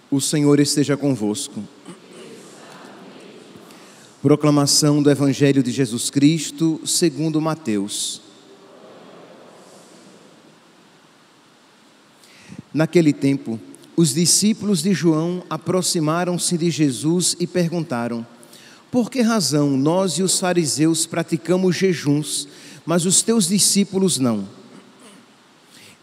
O Senhor esteja convosco. Proclamação do Evangelho de Jesus Cristo, segundo Mateus. Naquele tempo, os discípulos de João aproximaram-se de Jesus e perguntaram: por que razão nós e os fariseus praticamos jejuns, mas os teus discípulos não?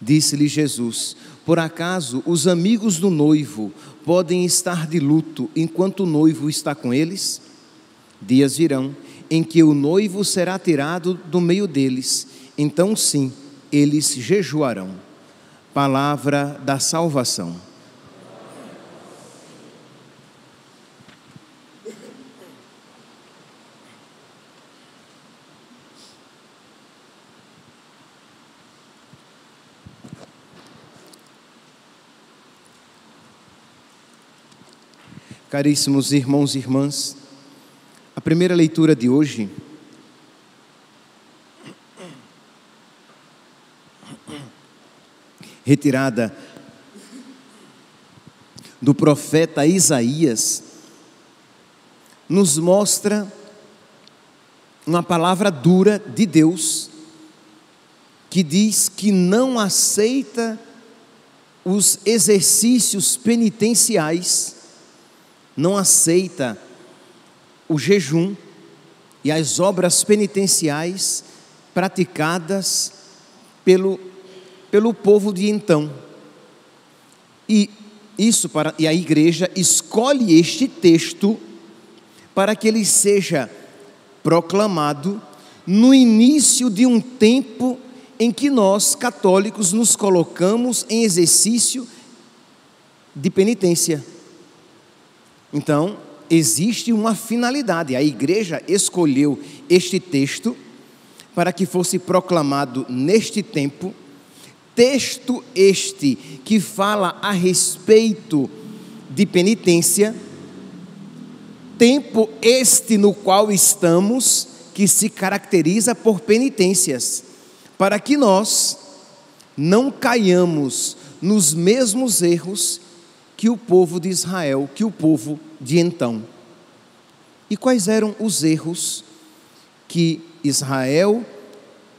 Disse-lhe Jesus: por acaso os amigos do noivo podem estar de luto enquanto o noivo está com eles? Dias virão em que o noivo será tirado do meio deles, então sim, eles jejuarão. Palavra da salvação. Caríssimos irmãos e irmãs, a primeira leitura de hoje retirada do profeta Isaías, nos mostra uma palavra dura de Deus, que diz que não aceita os exercícios penitenciais, não aceita o jejum e as obras penitenciais praticadas pelo povo de então. E a igreja escolhe este texto para que ele seja proclamado no início de um tempo em que nós, católicos, nos colocamos em exercício de penitência. Então, existe uma finalidade. A igreja escolheu este texto para que fosse proclamado neste tempo. Texto este que fala a respeito de penitência. Tempo este no qual estamos, que se caracteriza por penitências, para que nós não caiamos nos mesmos erros que o povo de Israel, que o povo de então. E quais eram os erros que Israel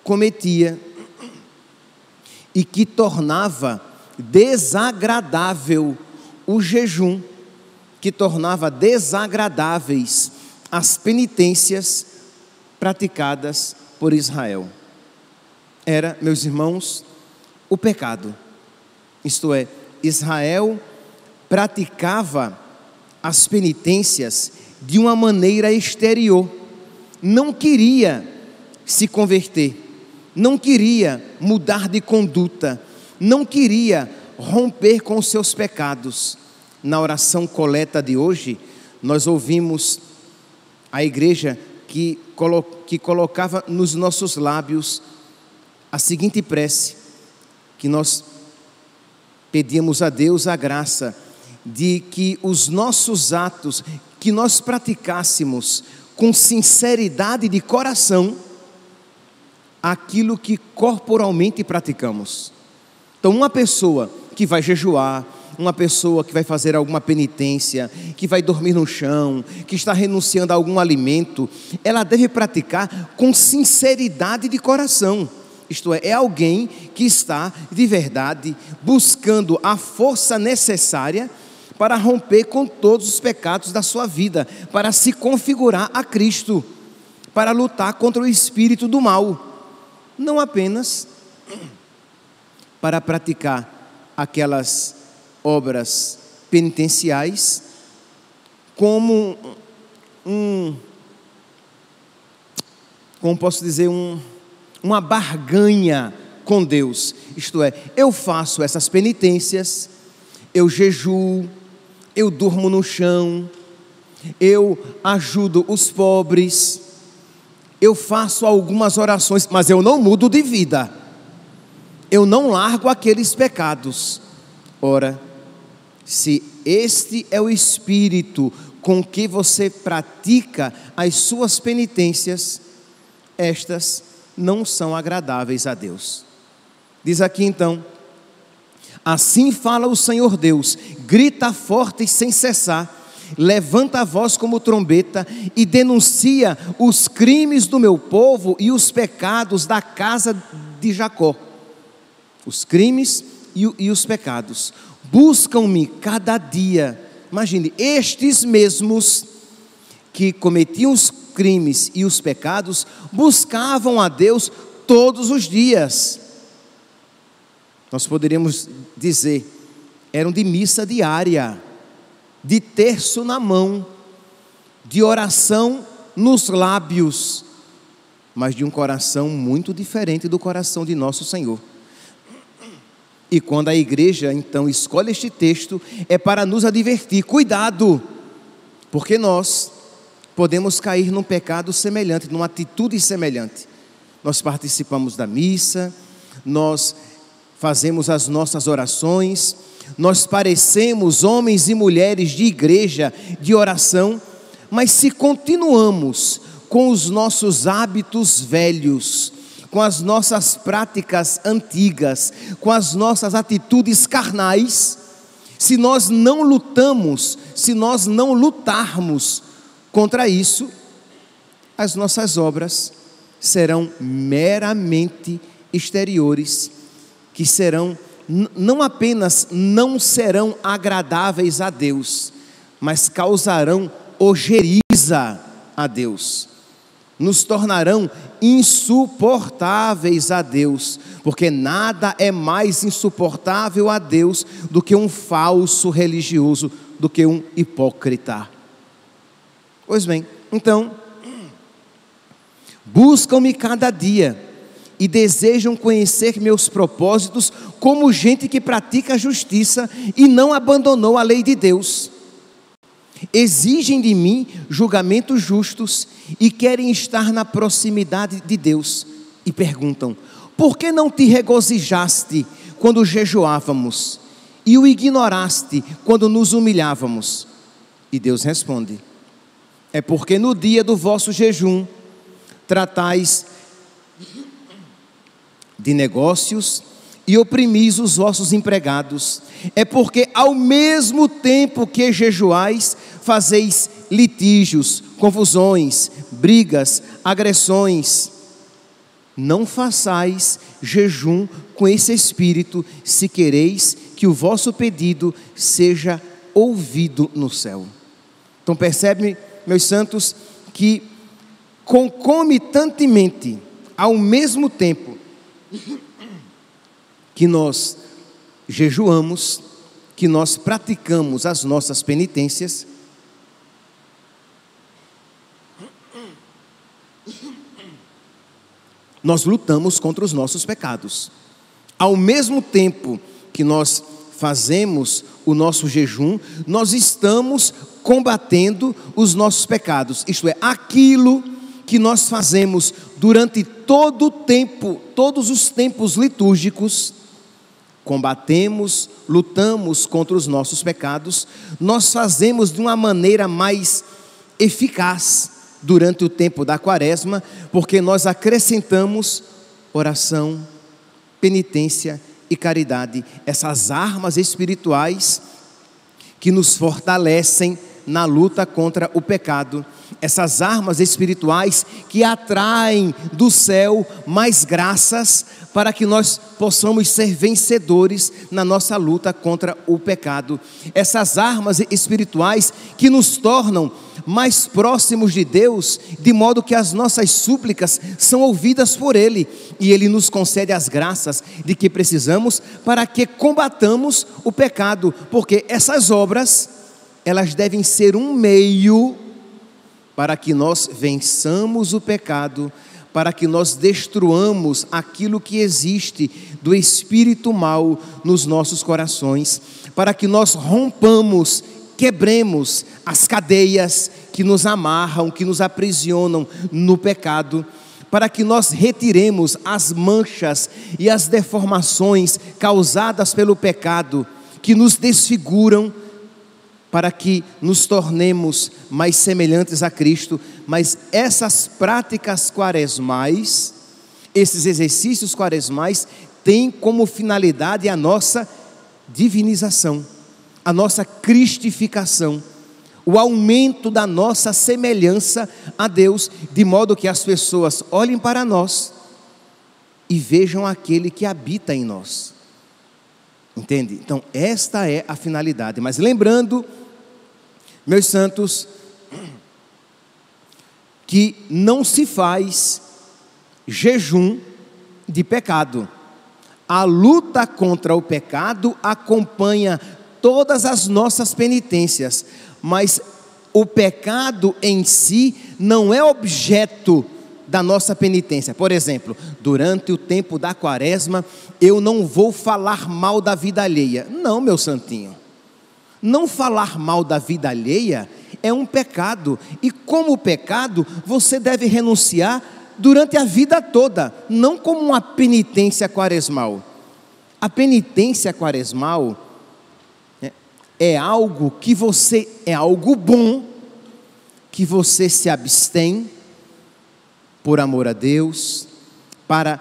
cometia e que tornava desagradável o jejum, que tornava desagradáveis as penitências praticadas por Israel? Era, meus irmãos, o pecado. Isto é, Israel praticava as penitências de uma maneira exterior, não queria se converter, não queria mudar de conduta, não queria romper com os seus pecados. Na oração coleta de hoje, nós ouvimos a igreja que colocava nos nossos lábios a seguinte prece, que nós pedíamos a Deus a graça de que os nossos atos, que nós praticássemos com sinceridade de coração aquilo que corporalmente praticamos. Então, uma pessoa que vai jejuar, uma pessoa que vai fazer alguma penitência, que vai dormir no chão, que está renunciando a algum alimento, ela deve praticar com sinceridade de coração. Isto é alguém que está de verdade buscando a força necessária para romper com todos os pecados da sua vida, para se configurar a Cristo, para lutar contra o espírito do mal, não apenas para praticar aquelas obras penitenciais como uma barganha com Deus. Isto é, eu faço essas penitências, eu jejuo, eu durmo no chão, eu ajudo os pobres, eu faço algumas orações, mas eu não mudo de vida, eu não largo aqueles pecados. Ora, se este é o espírito com que você pratica as suas penitências, estas não são agradáveis a Deus. Diz aqui então: Assim fala o Senhor Deus: grita forte e sem cessar, levanta a voz como trombeta e denuncia os crimes do meu povo e os pecados da casa de Jacó. Os crimes e os pecados. Buscam-me cada dia. Imagine, estes mesmos que cometiam os crimes e os pecados, buscavam a Deus todos os dias. Nós poderíamos dizer, eram de missa diária, de terço na mão, de oração nos lábios, mas de um coração muito diferente do coração de nosso Senhor. E quando a igreja então escolhe este texto, é para nos advertir: cuidado, porque nós podemos cair num pecado semelhante, numa atitude semelhante. Nós participamos da missa, nós fazemos as nossas orações, nós parecemos homens e mulheres de igreja, de oração, mas se continuamos com os nossos hábitos velhos, com as nossas práticas antigas, com as nossas atitudes carnais, se nós não lutamos, se nós não lutarmos contra isso, as nossas obras serão meramente exteriores, que serão, não apenas não serão agradáveis a Deus, mas causarão ojeriza a Deus, nos tornarão insuportáveis a Deus, porque nada é mais insuportável a Deus do que um falso religioso, do que um hipócrita. Pois bem, então, buscam-me cada dia e desejam conhecer meus propósitos, como gente que pratica a justiça e não abandonou a lei de Deus. Exigem de mim julgamentos justos e querem estar na proximidade de Deus. E perguntam: por que não te regozijaste quando jejuávamos e o ignoraste quando nos humilhávamos? E Deus responde: é porque no dia do vosso jejum tratais de negócios e oprimis os vossos empregados. É porque ao mesmo tempo que jejuais, fazeis litígios, confusões, brigas, agressões. Não façais jejum com esse espírito, se quereis que o vosso pedido seja ouvido no céu. Então percebe, meus santos, que concomitantemente, ao mesmo tempo que nós jejuamos, que nós praticamos as nossas penitências, nós lutamos contra os nossos pecados. Ao mesmo tempo que nós fazemos o nosso jejum, nós estamos combatendo os nossos pecados, isto é, aquilo que nós fazemos durante todo o tempo, todos os tempos litúrgicos, combatemos, lutamos contra os nossos pecados, nós fazemos de uma maneira mais eficaz durante o tempo da quaresma, porque nós acrescentamos oração, penitência e caridade, essas armas espirituais que nos fortalecem na luta contra o pecado, essas armas espirituais que atraem do céu mais graças para que nós possamos ser vencedores na nossa luta contra o pecado, essas armas espirituais que nos tornam mais próximos de Deus, de modo que as nossas súplicas são ouvidas por Ele, e Ele nos concede as graças de que precisamos para que combatamos o pecado, porque essas obras, elas devem ser um meio para que nós vençamos o pecado, para que nós destruamos aquilo que existe do espírito mau nos nossos corações, para que nós rompamos, quebremos as cadeias que nos amarram, que nos aprisionam no pecado, para que nós retiremos as manchas e as deformações causadas pelo pecado, que nos desfiguram, para que nos tornemos mais semelhantes a Cristo. Mas essas práticas quaresmais, esses exercícios quaresmais, têm como finalidade a nossa divinização, a nossa cristificação, o aumento da nossa semelhança a Deus, de modo que as pessoas olhem para nós e vejam aquele que habita em nós. Entende? Então, esta é a finalidade. Mas lembrando, meus santos, que não se faz jejum de pecado. A luta contra o pecado acompanha todas as nossas penitências, mas o pecado em si não é objeto da nossa penitência. Por exemplo, durante o tempo da quaresma, eu não vou falar mal da vida alheia. Não, meu santinho. Não falar mal da vida alheia é um pecado. E como pecado, você deve renunciar durante a vida toda, não como uma penitência quaresmal. A penitência quaresmal é algo bom, que você se abstém por amor a Deus, para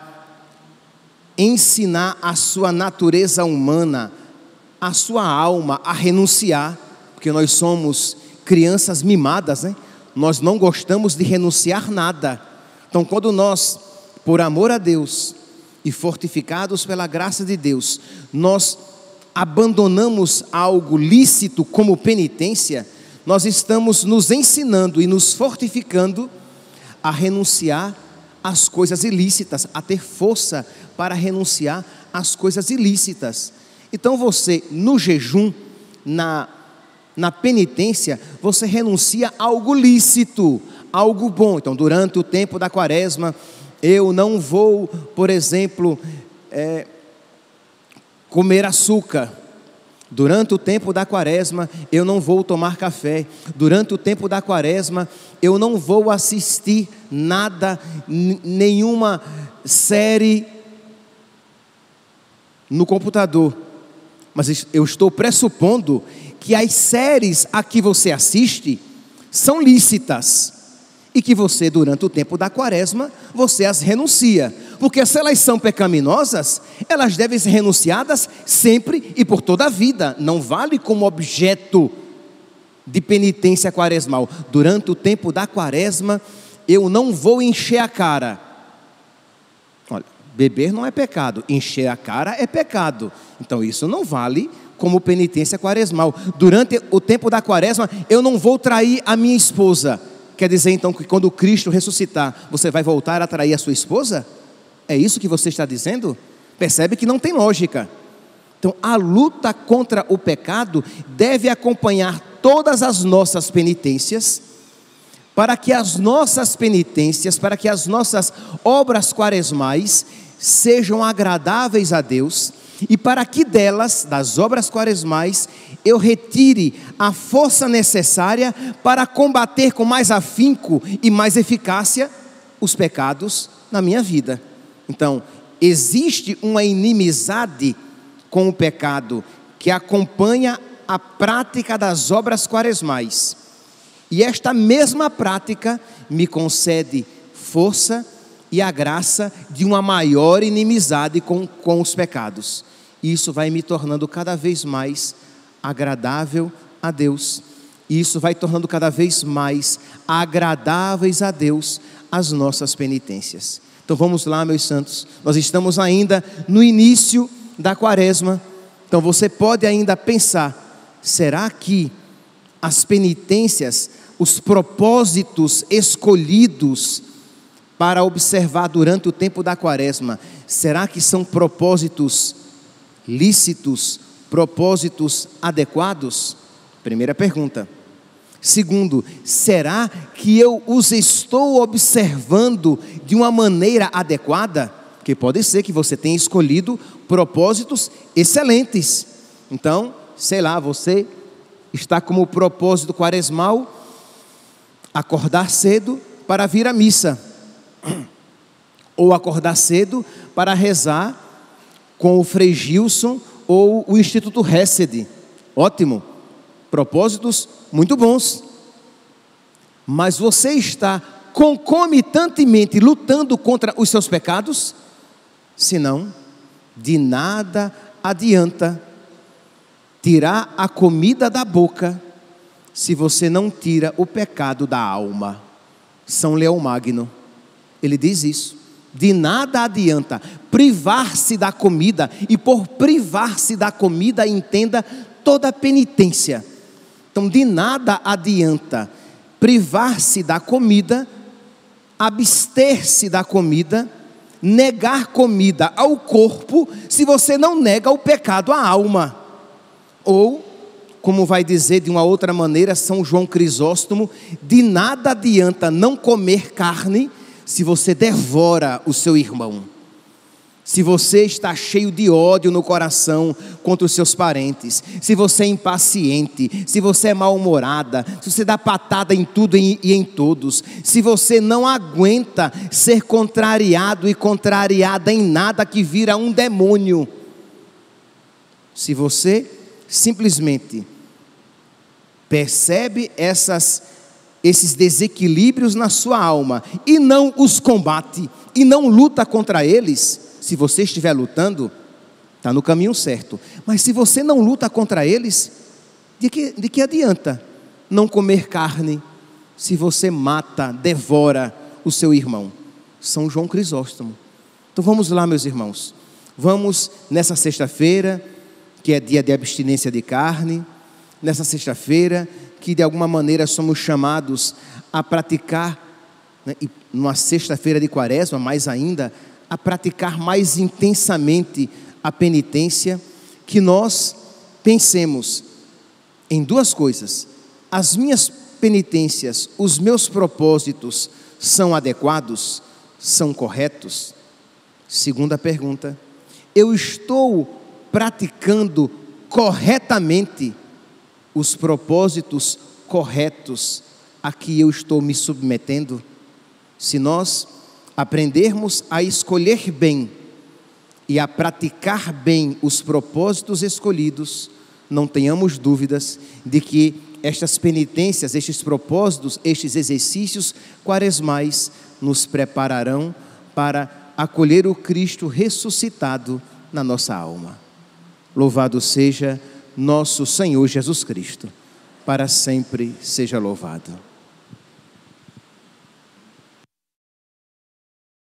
ensinar a sua natureza humana, a sua alma a renunciar, porque nós somos crianças mimadas, né? Nós não gostamos de renunciar nada. Então, quando nós, por amor a Deus e fortificados pela graça de Deus, nós abandonamos algo lícito como penitência, nós estamos nos ensinando e nos fortificando a renunciar às coisas ilícitas, a ter força para renunciar às coisas ilícitas. Então você, no jejum, na penitência, você renuncia a algo lícito, algo bom. Então, durante o tempo da quaresma, eu não vou, por exemplo, comer açúcar. Durante o tempo da quaresma, eu não vou tomar café. Durante o tempo da quaresma, eu não vou assistir nada, nenhuma série no computador. Mas eu estou pressupondo que as séries a que você assiste são lícitas. E que você, durante o tempo da quaresma, você as renuncia. Porque se elas são pecaminosas, elas devem ser renunciadas sempre e por toda a vida. Não vale como objeto de penitência quaresmal. Durante o tempo da quaresma, eu não vou encher a cara. Olha, beber não é pecado, encher a cara é pecado. Então isso não vale como penitência quaresmal. Durante o tempo da quaresma, eu não vou trair a minha esposa. Quer dizer então que quando Cristo ressuscitar, você vai voltar a trair a sua esposa? É isso que você está dizendo? Percebe que não tem lógica. Então a luta contra o pecado deve acompanhar todas as nossas penitências, para que as nossas penitências, para que as nossas obras quaresmais sejam agradáveis a Deus, e para que delas, das obras quaresmais, eu retire a força necessária para combater com mais afinco e mais eficácia os pecados na minha vida. Então, existe uma inimizade com o pecado que acompanha a prática das obras quaresmais. E esta mesma prática me concede força e a graça de uma maior inimizade com os pecados. Isso vai me tornando cada vez mais agradável a Deus. E isso vai tornando cada vez mais agradáveis a Deus as nossas penitências. Então vamos lá, meus santos. Nós estamos ainda no início da quaresma. Então você pode ainda pensar: será que as penitências, os propósitos escolhidos para observar durante o tempo da quaresma, será que são propósitos lícitos, propósitos adequados? Primeira pergunta. Segundo, será que eu os estou observando de uma maneira adequada? Porque pode ser que você tenha escolhido propósitos excelentes. Então, sei lá, você está como propósito quaresmal acordar cedo para vir à missa, ou acordar cedo para rezar com o Frei Gilson ou o Instituto Hesed. Ótimo, propósitos muito bons. Mas você está concomitantemente lutando contra os seus pecados? Senão, de nada adianta tirar a comida da boca se você não tira o pecado da alma. São Leão Magno, ele diz isso. De nada adianta privar-se da comida, e por privar-se da comida entenda toda a penitência. Então de nada adianta privar-se da comida, abster-se da comida, negar comida ao corpo, se você não nega o pecado à alma. Ou, como vai dizer de uma outra maneira São João Crisóstomo, de nada adianta não comer carne se você devora o seu irmão. Se você está cheio de ódio no coração contra os seus parentes, se você é impaciente, se você é mal-humorada, se você dá patada em tudo e em todos, se você não aguenta ser contrariado e contrariada em nada, que vira um demônio, se você simplesmente percebe esses desequilíbrios na sua alma e não os combate e não luta contra eles, se você estiver lutando, está no caminho certo. Mas se você não luta contra eles, de que adianta não comer carne se você mata, devora o seu irmão? São João Crisóstomo. Então vamos lá, meus irmãos, vamos nessa sexta-feira, que é dia de abstinência de carne, nessa sexta-feira que de alguma maneira somos chamados a praticar, né, e numa sexta-feira de quaresma mais ainda, a praticar mais intensamente a penitência, que nós pensemos em duas coisas: as minhas penitências, os meus propósitos são adequados, são corretos? Segunda pergunta: eu estou praticando corretamente os propósitos corretos a que eu estou me submetendo? Se nós aprendermos a escolher bem e a praticar bem os propósitos escolhidos, não tenhamos dúvidas de que estas penitências, estes propósitos, estes exercícios quaresmais nos prepararão para acolher o Cristo ressuscitado na nossa alma. Louvado seja nosso Senhor Jesus Cristo, para sempre seja louvado.